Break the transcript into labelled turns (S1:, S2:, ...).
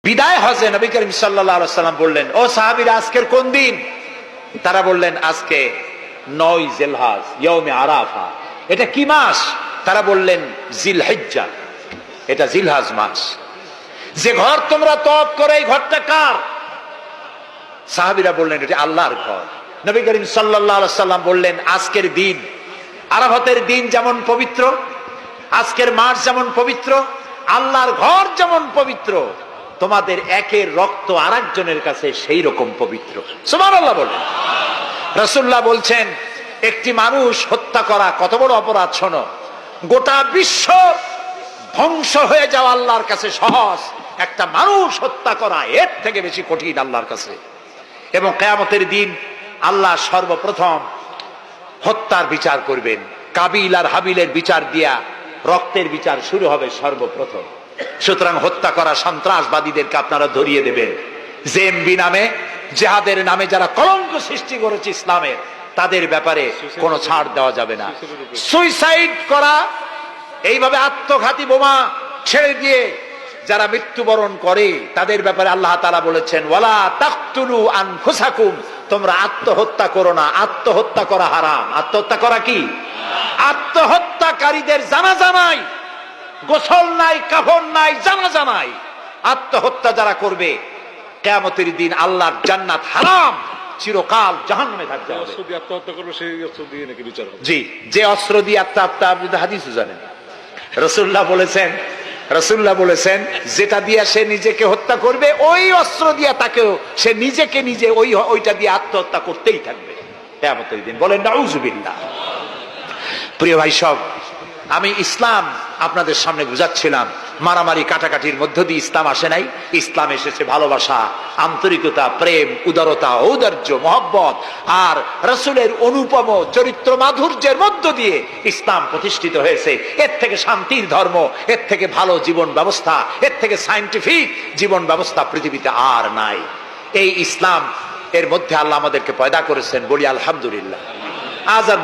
S1: বিদায় হজে নবী করিম সাল্লাল্লাহু আলাইহি ওয়াসাল্লাম বললেন, ও সাহাবীরা, আজকের কোন দিন? তারা বললেন, আজকে 9 জিলহজ, ইয়াউমে আরাফা। এটা কি মাস? তারা বললেন, জিলহিজ্জা। এটা জিলহজ মাস। যে ঘর তোমরা তওয়াফ করে, এই ঘরটা কার? সাহাবীরা বললেন, এটা আল্লাহর ঘর। নবী করিম সাল্লাল্লাহু আলাইহি ওয়াসাল্লাম বললেন, আজকের দিন, আরাফাতের দিন যেমন পবিত্র, আজকের মাস যেমন পবিত্র, আল্লাহর ঘর যেমন পবিত্র, তোমাদের একের রক্ত আরেকজনের কাছে সেই রকম পবিত্র। সুবহানাল্লাহ বলেন। রাসূলুল্লাহ বলছেন, একটি মানুষ হত্যা করা কত বড় অপরাধ শোনো। গোটা বিশ্ব ধ্বংস হয়ে যাওয়া আল্লাহর কাছে সহজ, একটা মানুষ হত্যা করা এর থেকে বেশি কঠিন আল্লাহর কাছে। এবং কিয়ামতের দিন আল্লাহ সর্বপ্রথম হত্যার বিচার করবেন। কাবিল আর হাবিলের বিচার দিয়া রক্তের বিচার শুরু হবে সর্বপ্রথম। সুতরাং হত্যা করা সন্ত্রাসবাদীদেরকে আপনারা ধরিয়ে দেবেন। জেএমবি নামে, জিহাদের নামে যারা কলঙ্ক সৃষ্টি করেছে ইসলামের, তাদের ব্যাপারে কোনো ছাড় দেওয়া যাবে না। সুইসাইড করা, এইভাবে আত্মঘাতী বোমা ছেড়ে দিয়ে যারা মৃত্যুবরণ করে, তাদের ব্যাপারে আল্লাহ তাআলা বলেছেন, ওয়ালা তাকতুলু আনফুসাকুম, তোমরা আত্মহত্যা করো না। আত্মহত্যা করা হারাম। আত্মহত্যা করা কি? আত্মহত্যাকারীদের জানাজা নাই, গোসল নাই, কাফন নাই, জানাজা নাই। আত্মহত্যা যারা করবে, কিয়ামতের দিন আল্লাহর জান্নাত হারাম, চিরকাল জাহান্নামে থাকতে হবে।
S2: আত্মহত্যা করবে, সেই অস্ত্র দিয়ে নাকি বিচার হবে? জি,
S1: যে অস্ত্র দিয়ে আত্মহত্যা, আপনি তো হাদিসও জানেন। রাসূলুল্লাহ বলেছেন যেটা দিয়ে সে নিজেকে হত্যা করবে, ওই অস্ত্র দিয়ে তাকেও সে নিজেকে নিজে ওইটা দিয়ে আত্মহত্যা করতেই থাকবে কিয়ামতের দিন। বলেন নাউযুবিল্লাহ। প্রিয় ভাই সব, আমি ইসলাম আপনাদের সামনে বুঝাচ্ছিলাম। মারামারি কাটাকাটির মধ্য দিয়ে ইসলাম আসে নাই। ইসলাম এসেছে ভালোবাসা, আন্তরিকতা, প্রেম, উদারতা, ঔদার্য, মহব্বত আর রাসূলের অনুপম চরিত্র মাধুর্যের মধ্য দিয়ে ইসলাম প্রতিষ্ঠিত হয়েছে। এর থেকে শান্তির ধর্ম, এর থেকে ভালো জীবন ব্যবস্থা, এর থেকে সায়েন্টিফিক জীবন ব্যবস্থা পৃথিবীতে আর নাই। এই ইসলাম এর মধ্যে আল্লাহ আমাদেরকে পয়দা করেছেন, বলি আলহামদুলিল্লাহ। আজ আর